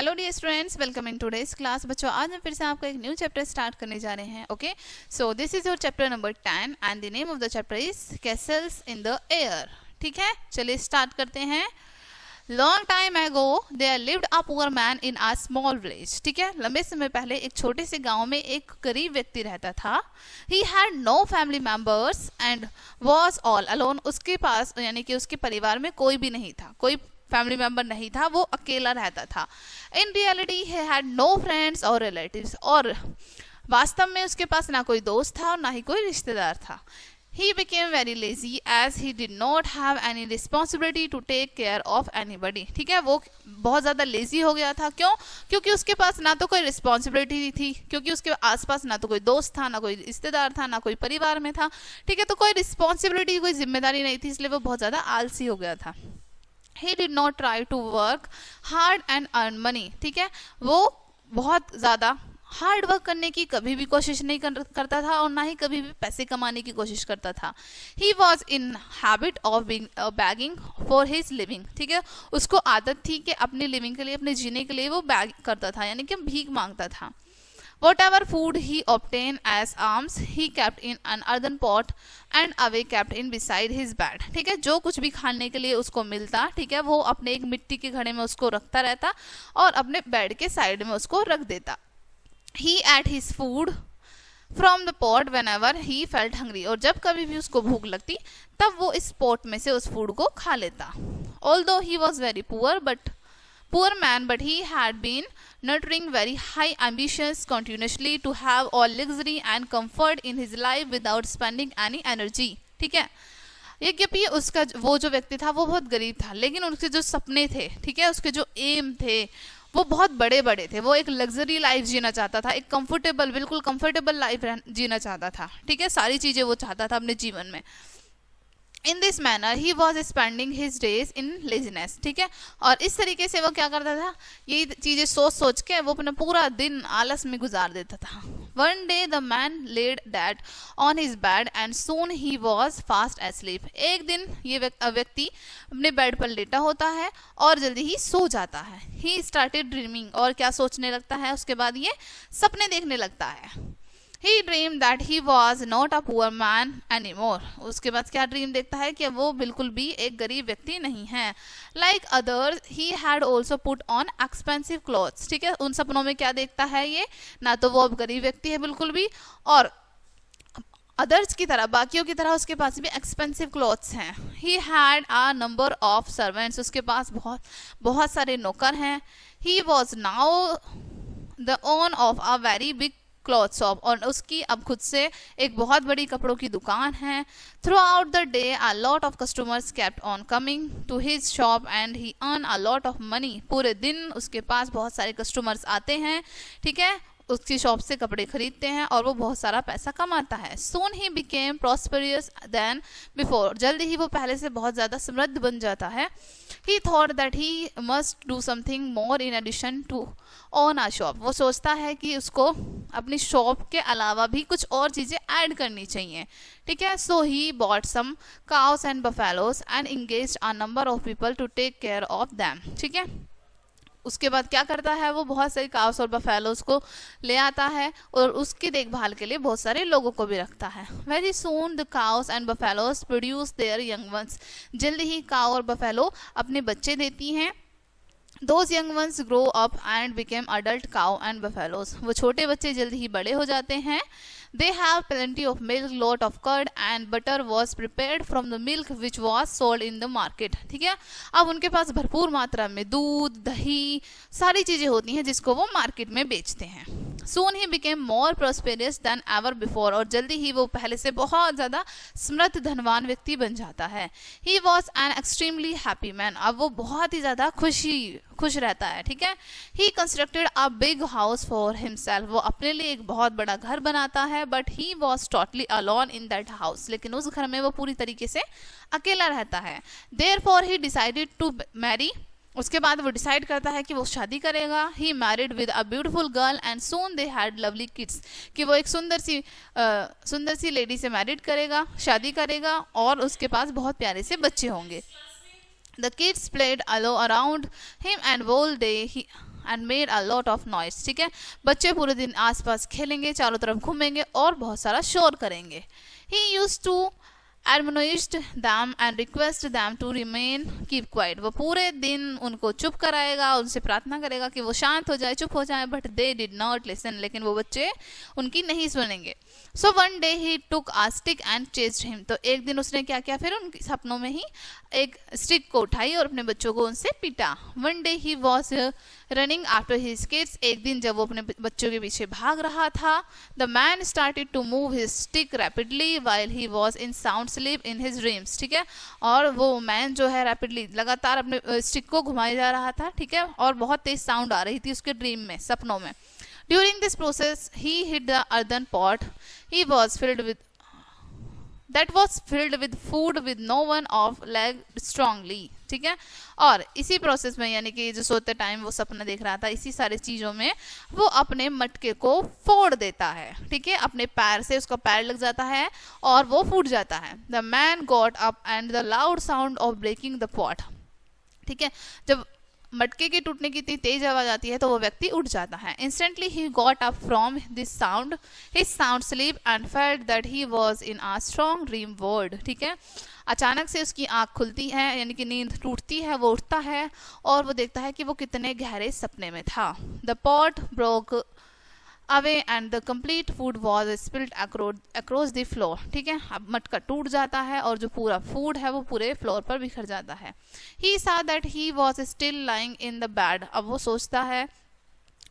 Hello dear students, welcome in today's class. बच्चों, आज हम फिर से आपका एक न्यू चैप्टर स्टार्ट करने जा रहे हैं। Okay, so this is your chapter number 10 and the name of the chapter is castles in the air. ठीक है, चलिए स्टार्ट करते हैं। Long time ago there lived a poor man in a small village. ठीक है, लंबे समय पहले एक छोटे से गांव में एक गरीब व्यक्ति रहता था। He had no family members and was all alone. उसके पास यानी कि उसके परिवार में कोई भी नहीं था, कोई फैमिली मेंबर नहीं था, वो अकेला रहता था। In reality he had no friends और रिलेटिव्स। और वास्तव में उसके पास ना कोई दोस्त था और ना ही कोई रिश्तेदार था। He became very lazy as he did not have any responsibility to take care of anybody. ठीक है, वो बहुत ज़्यादा लेजी हो गया था। क्यों? क्योंकि उसके पास ना तो कोई रिस्पॉन्सिबिलिटी थी, क्योंकि उसके आसपास ना तो कोई दोस्त था, ना कोई रिश्तेदार था, ना कोई परिवार में था। ठीक है, तो कोई रिस्पॉन्सिबिलिटी, कोई जिम्मेदारी नहीं थी, इसलिए वो बहुत ज़्यादा आलसी हो गया था। He did not try to work hard and earn money. ठीक है, वो बहुत ज़्यादा हार्ड वर्क करने की कभी भी कोशिश नहीं करता था और ना ही कभी भी पैसे कमाने की कोशिश करता था। He was in habit of begging for his living. ठीक है, उसको आदत थी कि अपनी लिविंग के लिए, अपने जीने के लिए वो बैग करता था, यानी कि भीख मांगता था। Whatever food he obtained as alms, he kept in an earthen pot and away kept in beside his bed. ठीक है, जो कुछ भी खाने के लिए उसको मिलता, ठीक है, वो अपने एक मिट्टी के घड़े में उसको रखता रहता और अपने बेड के साइड में उसको रख देता। He ate his food from the pot whenever he felt hungry. और जब कभी भी उसको भूख लगती तब वो इस पोट में से उस फूड को खा लेता। Although he was very poor man, but he had been nurturing very high ambitions continuously to have all luxury and comfort in his life without spending any energy. ठीक है, यद्यपि उसका वो जो व्यक्ति था वो बहुत गरीब था, लेकिन उसके जो सपने थे, ठीक है, उसके जो एम थे वो बहुत बड़े बड़े थे। वो एक लग्जरी लाइफ जीना चाहता था, एक कंफर्टेबल, बिल्कुल कंफर्टेबल लाइफ जीना चाहता था। ठीक है, सारी चीज़ें वो चाहता था अपने जीवन में। In this manner he was spending his days in laziness. ठीक है, और इस तरीके से वो क्या करता था, यही चीज़ें सोच सोच के वो अपना पूरा दिन आलस में गुजार देता था। One day the man laid dead on his bed and soon he was fast asleep. एक दिन ये व्यक्ति अपने बेड पर लेटा होता है और जल्दी ही सो जाता है। He started dreaming. और क्या सोचने लगता है, उसके बाद ये सपने देखने लगता है। He dreamed that he was not a poor man anymore. उसके बाद क्या ड्रीम देखता है कि वो बिल्कुल भी एक गरीब व्यक्ति नहीं है। Like others, he had also put on expensive clothes. ठीक है, उन सपनों में क्या देखता है ये, ना तो वो अब गरीब व्यक्ति है बिल्कुल भी, और अदर्स की तरह, बाकियों की तरह उसके पास भी एक्सपेंसिव क्लॉथ्स हैं। He had a number of servants. उसके पास बहुत सारे नौकर हैं। He was now the owner of a very big cloth shop, और उसकी अब खुद से एक बहुत बड़ी कपड़ों की दुकान है। Throughout the day a lot of customers kept on coming to his shop and he earn a lot of money. पूरे दिन उसके पास बहुत सारे कस्टमर्स आते हैं, ठीक है, उसकी शॉप से कपड़े खरीदते हैं और वो बहुत सारा पैसा कमाता है। Soon he became prosperous than before. जल्दी ही वो पहले से बहुत ज़्यादा समृद्ध बन जाता है। He thought that he must do something more in addition to own a shop. वो सोचता है कि उसको अपनी शॉप के अलावा भी कुछ और चीज़ें ऐड करनी चाहिए। ठीक है, so he bought some cows and buffaloes and engaged a number of people to take care of them. ठीक है, उसके बाद क्या करता है, वो बहुत सारे काउस और बफेलोस को ले आता है और उसकी देखभाल के लिए बहुत सारे लोगों को भी रखता है। Very soon the cows and buffaloes produce their young ones. जल्दी ही काउ और बफेलो अपने बच्चे देती हैं। Those young ones grow up and became adult cow and buffaloes. वो छोटे बच्चे जल्दी ही बड़े हो जाते हैं। They have plenty of milk, lot of curd and butter was prepared from the milk which was sold in the market. ठीक है, अब उनके पास भरपूर मात्रा में दूध, दही, सारी चीज़ें होती हैं जिसको वो मार्केट में बेचते हैं। Soon he became more prosperous than ever before. और जल्दी ही वो पहले से बहुत ज़्यादा समृद्ध धनवान व्यक्ति बन जाता है। He was an extremely happy man. अब वो बहुत ही ज़्यादा खुश रहता है। ठीक है, He constructed a big house for himself. वो अपने लिए एक बहुत बड़ा घर बनाता है, but he was totally alone in that house. लेकिन उस घर में वो पूरी तरीके से अकेला रहता है। Therefore he decided to marry. उसके बाद वो डिसाइड करता है कि वो शादी करेगा। He married with a beautiful girl and soon they had lovely kids. कि वो एक सुंदर सी लेडी से मैरिड करेगा, शादी करेगा और उसके पास बहुत प्यारे से बच्चे होंगे। The kids played around him and all day and made a lot of noise. ठीक है, बच्चे पूरे दिन आसपास खेलेंगे, चारों तरफ घूमेंगे और बहुत सारा शोर करेंगे। He used to admonished them and request them to remain keep quiet। वो पूरे दिन उनको चुप कराएगा, उनसे प्रार्थना करेगा कि वो शांत हो जाए, चुप हो जाए, but they did not listen। लेकिन वो बच्चे उनकी नहीं सुनेंगे। So one day he took a stick and chased him। तो एक दिन उसने क्या किया, फिर उनके सपनों में ही एक स्टिक को उठाई और अपने बच्चों को उनसे पीटा। One day he was running after his kids। एक दिन जब वो अपने बच्चों के पीछे भाग रहा था, the man started to move his stick rapidly while he was in sound sleep in his dreams। ठीक है, और वो मैन जो है रैपिडली लगातार अपने स्टिक को घुमाया जा रहा था। ठीक है, और बहुत तेज साउंड आ रही थी उसके ड्रीम में, सपनों में। During this process he hit the earthen pot he was filled with that was filled with food with no one of legged strongly। ठीक है, और इसी प्रोसेस में यानी कि जो सोते टाइम वो सपना देख रहा था, इसी सारी चीज़ों में वो अपने मटके को फोड़ देता है। ठीक है, अपने पैर से उसका पैर लग जाता है और वो फूट जाता है। The man got up and the loud sound of breaking the pot. ठीक है, जब मटके के टूटने की इतनी तेज आवाज आती है तो वो व्यक्ति उठ जाता है। Instantly he got up from this sound his sound sleep and felt that he was in a strong dream world. ठीक है, अचानक से उसकी आंख खुलती है, यानी कि नींद टूटती है, वो उठता है और वो देखता है कि वो कितने गहरे सपने में था। The pot broke away and the complete food was spilled across the floor. ठीक है, अब मटका टूट जाता है और जो पूरा फूड है वो पूरे फ्लोर पर बिखर जाता है। ही सा that he was still lying in the bed. अब वो सोचता है,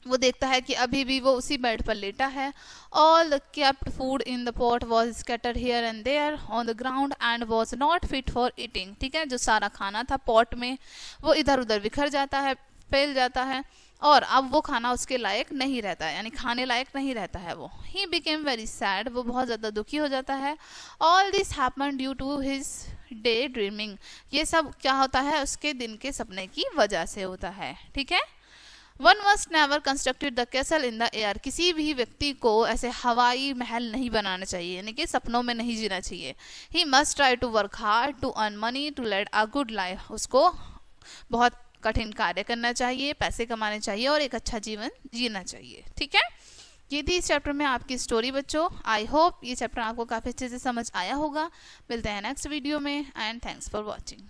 वो देखता है कि अभी भी वो उसी बेड पर लेटा है। All the kept food in the pot was scattered here and there on the ground and was not fit for eating. ठीक है, जो सारा खाना था पॉट में वो इधर उधर बिखर जाता है, फैल जाता है और अब वो खाना उसके लायक नहीं रहता है, यानी खाने लायक नहीं रहता है वो। He became very sad. वो बहुत ज़्यादा दुखी हो जाता है। All this happen due to his day dreaming. ये सब क्या होता है, उसके दिन के सपने की वजह से होता है। ठीक है, one must never constructed the castle in the air. किसी भी व्यक्ति को ऐसे हवाई महल नहीं बनाना चाहिए, यानी कि सपनों में नहीं जीना चाहिए। He must try to work hard to earn money to lead a good life. उसको बहुत कठिन कार्य करना चाहिए, पैसे कमाने चाहिए और एक अच्छा जीवन जीना चाहिए। ठीक है, ये थी इस चैप्टर में आपकी स्टोरी बच्चों। आई होप ये चैप्टर आपको काफ़ी अच्छे से समझ आया होगा। मिलते हैं नेक्स्ट वीडियो में एंड थैंक्स फॉर वॉचिंग।